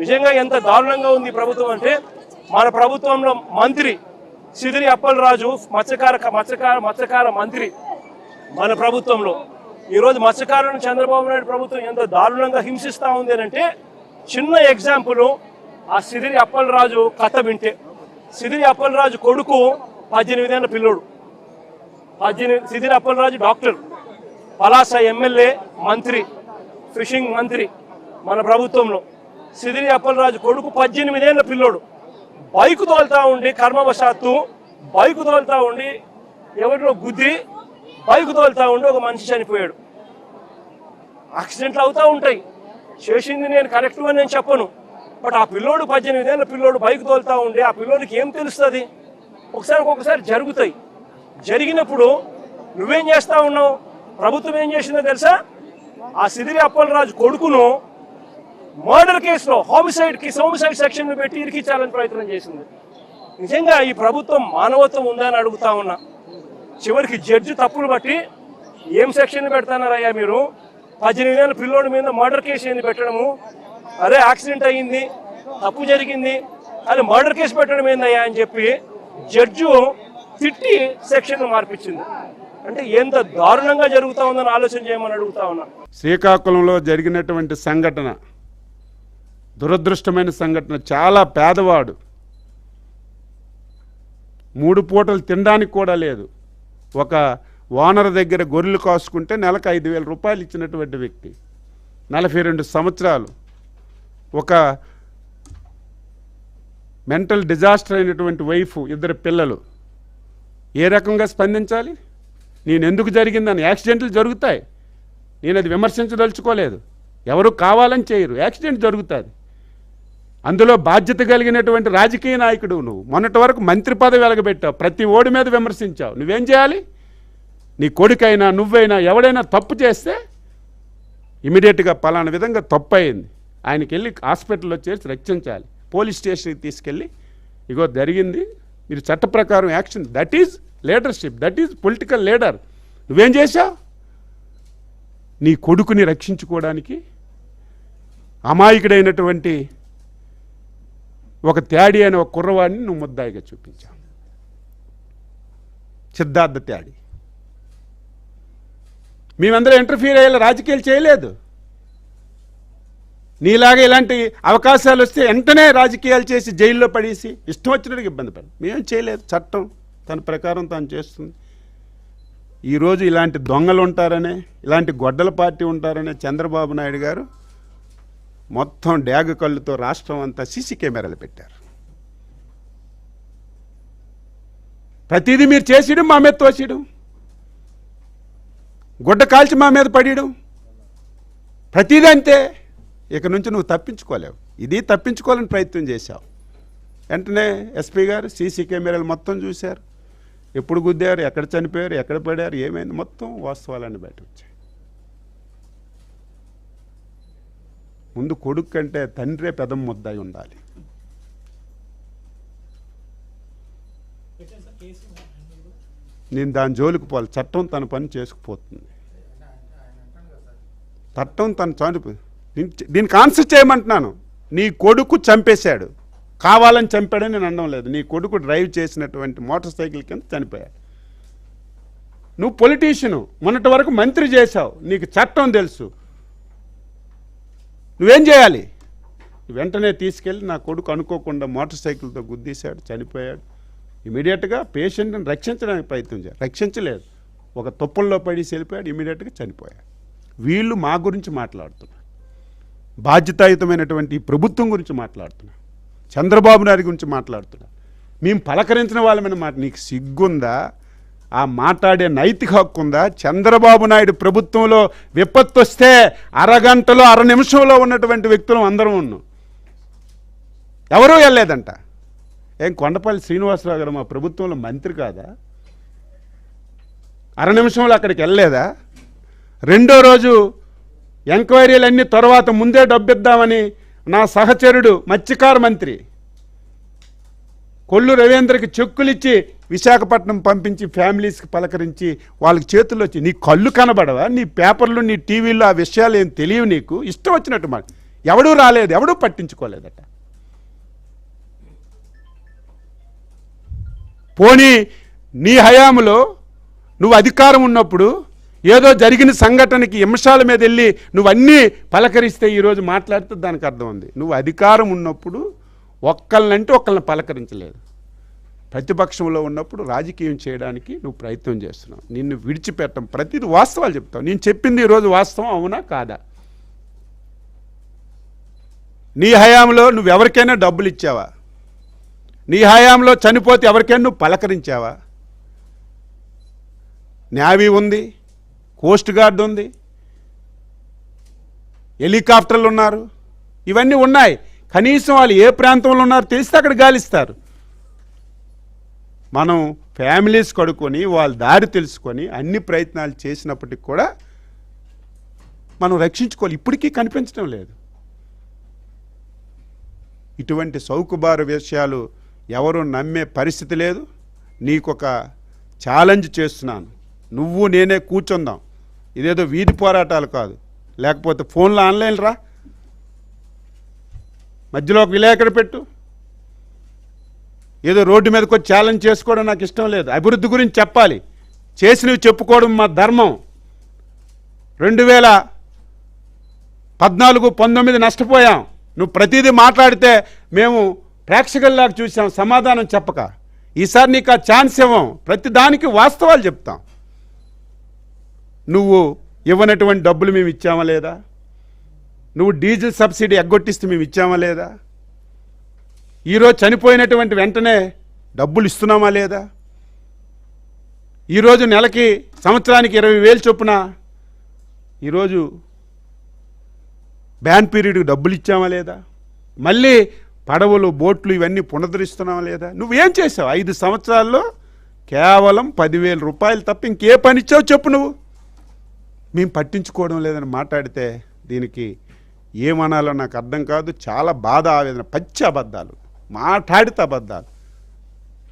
నిజంగా ఎంత దారుణంగా ఉంది ప్రభుత్వం అంటే, మన ప్రభుత్వంలో మంత్రి సిదిరి అప్పలరాజు మత్స్యకార మంత్రి మన ప్రభుత్వంలో. ఈరోజు మత్స్యకారులను చంద్రబాబు నాయుడు ప్రభుత్వం ఎంత దారుణంగా హింసిస్తూ ఉంది అంటే, చిన్న ఎగ్జాంపుల్ ఆ సిదిరి అప్పలరాజు కథ వింటే. సిదిరి అప్పలరాజు కొడుకు 18 ఏళ్ళ పిల్లోడు. సిదిరి అప్పలరాజు డాక్టర్, పలాస ఎమ్మెల్యే, మంత్రి, ఫిషింగ్ మంత్రి మన ప్రభుత్వంలో. సిదిరి అప్పలరాజు కొడుకు 18 ఏళ్ళ పిల్లోడు బైకు తోలుతా ఉండి, కర్మవశాత్తు బైకు తోలుతా ఉండి ఎవరిలో గుద్ది బైకు తోలుతా ఉండి ఒక మనిషి చనిపోయాడు. యాక్సిడెంట్లు అవుతూ ఉంటాయి, చేసింది నేను కరెక్ట్ అని నేను చెప్పను. బట్ ఆ పిల్లోడు 18 ఏళ్ళ పిల్లోడు బైక్ తోలుతా ఉండి ఆ పిల్లోడికి ఏం తెలుస్తుంది? ఒక్కొక్కసారి జరుగుతాయి. జరిగినప్పుడు నువ్వేం చేస్తా ఉన్నావు? ప్రభుత్వం ఏం చేసిందో తెలుసా? ఆ సిదిరి అప్పలరాజు కొడుకును మర్డర్ కేసులో హోమిసైడ్ సెక్షన్ పెట్టి ఇరికించాలని ప్రయత్నం చేసింది. నిజంగా ఈ ప్రభుత్వం మానవత్వం ఉందని అడుగుతా ఉన్నా. చివరికి జడ్జి తప్పులు బట్టి ఏం సెక్షన్ పెడతానారయ్యా మీరు? 18 ఏళ్ళ పిల్లోడి మీద మర్డర్ కేసు ఏంది పెట్టడము? అరే యాక్సిడెంట్ అయ్యింది, తప్పు జరిగింది, అది మర్డర్ కేసు పెట్టడం ఏందయ్యా అని చెప్పి జడ్జు తిట్టి సెక్షన్ మార్పించింది. అంటే ఎంత దారుణంగా జరుగుతూ ఉందని ఆలోచన చేయమని అడుగుతా ఉన్నా. శ్రీకాకుళంలో జరిగినటువంటి సంఘటన దురదృష్టమైన సంఘటన. చాలా పేదవాడు, 3 పూటలు తినడానికి కూడా లేదు. ఒక ఓనర్ దగ్గర గొర్రెలు కాసుకుంటే నెలకు 5,000 రూపాయలు ఇచ్చినటువంటి వ్యక్తి, 42 సంవత్సరాలు, ఒక మెంటల్ డిజాస్టర్ అయినటువంటి వైఫ్, 2 పిల్లలు. ఏ రకంగా స్పందించాలి? నేను ఎందుకు జరిగిందని. యాక్సిడెంట్లు జరుగుతాయి, నేను అది విమర్శించదలుచుకోలేదు. ఎవరు కావాలని చేయరు, యాక్సిడెంట్ జరుగుతుంది. అందులో బాధ్యత కలిగినటువంటి రాజకీయ నాయకుడు నువ్వు. మొన్నటి వరకు మంత్రి పదవి వెలగబెట్టావు, ప్రతి ఓడి మీద విమర్శించావు. నువ్వేం చేయాలి? నీ కొడుకైనా నువ్వైనా ఎవడైనా తప్పు చేస్తే ఇమీడియట్గా పలానా విధంగా తప్పు అయింది, ఆయనకి వెళ్ళి హాస్పిటల్లో చేర్చి రక్షించాలి. పోలీస్ స్టేషన్కి తీసుకెళ్ళి ఇగో జరిగింది, మీరు చట్ట ప్రకారం action. That is leadership, that is political leader. నువ్వేం చేశావు? నీ కొడుకుని రక్షించుకోవడానికి అమాయకుడైనటువంటి ఒక త్యాడి అనే ఒక కుర్రవాడిని నువ్వు ముద్దాయిగా చూపించావు. సిద్ధార్థ త్యాడి. మేమందరం ఇంటర్ఫీర్ అయ్యేలా రాజకీయాలు చేయలేదు. నీలాగా ఇలాంటి అవకాశాలు వస్తే వెంటనే రాజకీయాలు చేసి జైల్లో పడేసి ఇష్టం వచ్చినట్టుగా ఇబ్బంది పడి మేమేం చేయలేదు. చట్టం తన ప్రకారం తాను చేస్తుంది. ఈరోజు ఇలాంటి దొంగలు ఉంటారనే, ఇలాంటి గొడ్డల పార్టీ ఉంటారనే చంద్రబాబు నాయుడు గారు మొత్తం డ్యాగ కళ్ళుతో రాష్ట్రం అంతా సీసీ కెమెరాలు పెట్టారు. ప్రతిదీ మీరు చేసేయడం, మా మీద తోసేయడం, గుడ్డ కాల్చి మా మీద పడేయడం, ప్రతిదీ అంతే. ఇక నుంచి నువ్వు తప్పించుకోలేవు. ఇది తప్పించుకోవాలని ప్రయత్నం చేశావు. వెంటనే ఎస్పీ గారు సీసీ కెమెరాలు మొత్తం చూశారు. ఎప్పుడు గుద్దారు, ఎక్కడ చనిపోయారు, ఎక్కడ పడారు, ఏమైంది, మొత్తం వాస్తవాలన్నీ బయట వచ్చాయి. ముందు కొడుకు కంటే తండ్రే పెదం ముద్దాయి ఉండాలి. నేను దాని జోలికి పోవాలి. చట్టం తన పని చేసుకుపోతుంది. చట్టం తన చనిపో దీనికి ఆన్సర్ చేయమంటున్నాను. నీ కొడుకు చంపేశాడు, కావాలని చంపాడని నేను అనడం లేదు. నీ కొడుకు డ్రైవ్ చేసినటువంటి మోటార్ సైకిల్ కింద చనిపోయాడు. నువ్వు పొలిటీషియను, మొన్నటి వరకు మంత్రి చేశావు, నీకు చట్టం తెలుసు. నువ్వేం చేయాలి? వెంటనే తీసుకెళ్ళి నా కొడుకు అనుకోకుండా మోటార్ సైకిల్తో గుద్దీశాడు, చనిపోయాడు. ఇమీడియట్గా పేషెంట్ని రక్షించడానికి ప్రయత్నం చేయాలి. రక్షించలేదు, ఒక తుప్పల్లో పడేసి వెళ్ళిపోయాడు, ఇమీడియట్గా చనిపోయాడు. వీళ్ళు మా గురించి మాట్లాడుతున్నారు, బాధ్యతాయుతమైనటువంటి ఈ ప్రభుత్వం గురించి మాట్లాడుతున్నారు, చంద్రబాబు నాయుడు గురించి మాట్లాడుతున్నారు. మేము పలకరించిన వాళ్ళమైన మాట. నీకు సిగ్గుందా? ఆ మాట్లాడే నైతిక హక్కు ఉందా? చంద్రబాబు నాయుడు ప్రభుత్వంలో విపత్తు వస్తే అరగంటలో 1/2 నిమిషంలో ఉన్నటువంటి వ్యక్తులు అందరం ఉన్నాం. ఎవరూ వెళ్ళలేదంట. ఏం కొండపల్లి శ్రీనివాసరావు గారు మా ప్రభుత్వంలో మంత్రి కాదా? 1/2 నిమిషంలో అక్కడికి వెళ్ళలేదా? రెండో రోజు ఎంక్వైరీలన్నీ తర్వాత ముందే డబ్బిద్దామని నా సహచరుడు మత్స్యకార మంత్రి కొల్లు రవీంద్రకి చెక్కులు ఇచ్చి విశాఖపట్నం పంపించి ఫ్యామిలీస్కి పలకరించి వాళ్ళకి చేతుల్లో వచ్చి, నీ కళ్ళు కనబడవా? నీ పేపర్లు, నీ టీవీల్లో ఆ విషయాలు ఏం తెలియవు నీకు? ఇష్టం వచ్చినట్టు మాట. ఎవడూ రాలేదు, ఎవడూ పట్టించుకోలేదట. పోనీ నీ హయాంలో నువ్వు అధికారం ఉన్నప్పుడు ఏదో జరిగిన సంఘటనకి అంశాల మీద వెళ్ళి నువ్వు అన్నీ పలకరిస్తే ఈరోజు మాట్లాడితే దానికి అర్థం ఉంది. నువ్వు అధికారం ఉన్నప్పుడు ఒక్కళ్ళనంటే ఒక్కళ్ళని పలకరించలేదు. ప్రతిపక్షంలో ఉన్నప్పుడు రాజకీయం చేయడానికి నువ్వు ప్రయత్నం చేస్తున్నావు. నిన్ను విడిచిపెట్టం, ప్రతిదీ వాస్తవాలు చెప్తావు. నేను చెప్పింది ఈరోజు వాస్తవం అవునా కాదా? నీ హయాంలో నువ్వు ఎవరికైనా డబ్బులు ఇచ్చావా? నీ హయాంలో చనిపోతే ఎవరికైనా నువ్వు పలకరించావా? నేవీ ఉంది, కోస్ట్ గార్డ్ ఉంది, హెలికాప్టర్లు ఉన్నారు, ఇవన్నీ ఉన్నాయి. కనీసం వాళ్ళు ఏ ప్రాంతంలో ఉన్నారో తెలిస్తే అక్కడ గాలిస్తారు. మనం ఫ్యామిలీస్ కడుక్కొని వాళ్ళ దారి తెలుసుకొని అన్ని ప్రయత్నాలు చేసినప్పటికి కూడా మనం రక్షించుకోవాలి. ఇప్పటికీ కనిపించడం లేదు. ఇటువంటి సౌకుబారు విషయాలు ఎవరు నమ్మే పరిస్థితి లేదు. నీకొక ఛాలెంజ్ చేస్తున్నాను. నువ్వు నేనే కూర్చుందాం. ఇదేదో వీధి పోరాటాలు కాదు, లేకపోతే ఫోన్లో ఆన్లైన్ రా, మధ్యలో ఒక విలేకరు పెట్టు. ఏదో రోడ్డు మీదకి వచ్చి ఛాలెంజ్ చేసుకోవడం నాకు ఇష్టం లేదు. అభివృద్ధి గురించి చెప్పాలి, చేసినవి చెప్పుకోవడం మా ధర్మం. 2014-19 నష్టపోయాం. నువ్వు ప్రతిదీ మాట్లాడితే మేము ప్రేక్షకుల్లాగా చూసాం, సమాధానం చెప్పక. ఈసారి నీకు ఆ ఛాన్స్ ఇవ్వం, ప్రతి దానికి వాస్తవాలు చెప్తాం. నువ్వు ఇవ్వనటువంటి డబ్బులు మేము ఇచ్చామా లేదా? నువ్వు డీజిల్ సబ్సిడీ ఎగ్గొట్టిస్తే మేము ఇచ్చామా లేదా? ఈరోజు చనిపోయినటువంటి వెంటనే డబ్బులు ఇస్తున్నామా లేదా? ఈరోజు నెలకి సంవత్సరానికి 20,000 చొప్పున ఈరోజు బ్యాన్ పీరియడ్కి డబ్బులు ఇచ్చామా లేదా? మళ్ళీ పడవలు, బోట్లు ఇవన్నీ పునరుద్ధరిస్తున్నామా లేదా? నువ్వేం చేసావు? 5 సంవత్సరాల్లో కేవలం 10,000 రూపాయలు తప్ప ఇంకే పని ఇచ్చావు చెప్పు నువ్వు. మేము పట్టించుకోవడం లేదని మాట్లాడితే దీనికి ఏమనాలో నాకు అర్థం కాదు. చాలా బాధ, ఆవేదన. పచ్చి అబద్ధాలు, మాట్లాడితే అబద్ధాలు.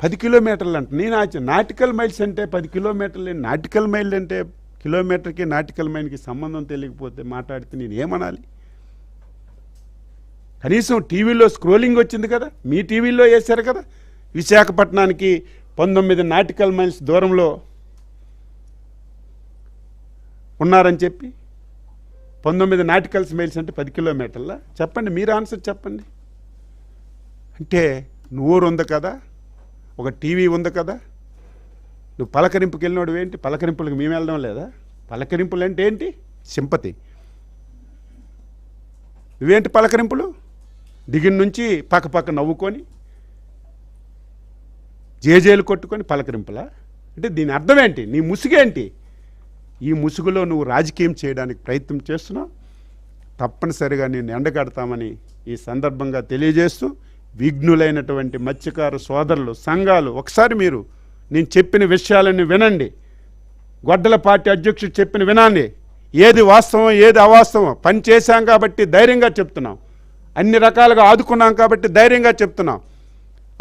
10 కిలోమీటర్లు అంటే నేను నాటికల్ మైల్స్ అంటే 10 కిలోమీటర్లు, నాటికల్ మైల్ అంటే కిలోమీటర్కి నాటికల్ మైల్కి సంబంధం తెలియకపోతే మాట్లాడితే నేను ఏమనాలి? కనీసం టీవీలో స్క్రోలింగ్ వచ్చింది కదా, మీ టీవీలో వేశారు కదా, విశాఖపట్నానికి 19 నాటికల్ మైల్స్ దూరంలో ఉన్నారని చెప్పి. 19 నాటికల్స్ మైల్స్ అంటే 10 కిలోమీటర్ల? చెప్పండి, మీరు ఆన్సర్ చెప్పండి. అంటే నోరు ఉంది కదా, ఒక టీవీ ఉంది కదా, నువ్వు పలకరింపుకి వెళ్ళినోడు ఏంటి? పలకరింపులకు మేము వెళ్ళడం లేదా? పలకరింపులు అంటే ఏంటి? సింపతి. నువ్వేంటి పలకరింపులు? దిగిన నుంచి పక్క నవ్వుకొని జేజేలు కొట్టుకొని పలకరింపులా? అంటే దీని అర్థం ఏంటి? నీ ముసుగేంటి? ఈ ముసుగులో నువ్వు రాజకీయం చేయడానికి ప్రయత్నం చేస్తున్నావు. తప్పనిసరిగా నేను ఎండగడతామని ఈ సందర్భంగా తెలియజేస్తూ, విఘ్నులైనటువంటి మత్స్యకార సోదరులు, సంఘాలు, ఒకసారి మీరు నేను చెప్పిన విషయాలన్నీ వినండి. గొడ్డల పార్టీ అధ్యక్షుడు చెప్పిన వినండి. ఏది వాస్తవం, ఏది అవాస్తవం. పని చేశాం కాబట్టి ధైర్యంగా చెప్తున్నాం. అన్ని రకాలుగా ఆదుకున్నాం కాబట్టి ధైర్యంగా చెప్తున్నాం.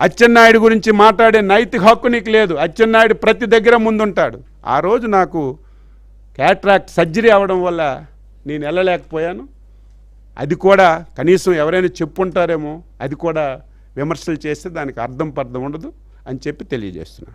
అచ్చెన్నాయుడు గురించి మాట్లాడే నైతిక హక్కు నీకు లేదు. అచ్చెన్నాయుడు ప్రతి దగ్గర ముందుంటాడు. ఆ రోజు నాకు క్యాట్రాక్ట్ సర్జరీ అవ్వడం వల్ల నేను వెళ్ళలేకపోయాను. అది కూడా కనీసం ఎవరైనా చెప్పుంటారేమో, అది కూడా విమర్శలు చేస్తే దానికి అర్థం పర్థం ఉండదు అని చెప్పి తెలియజేస్తున్నాను.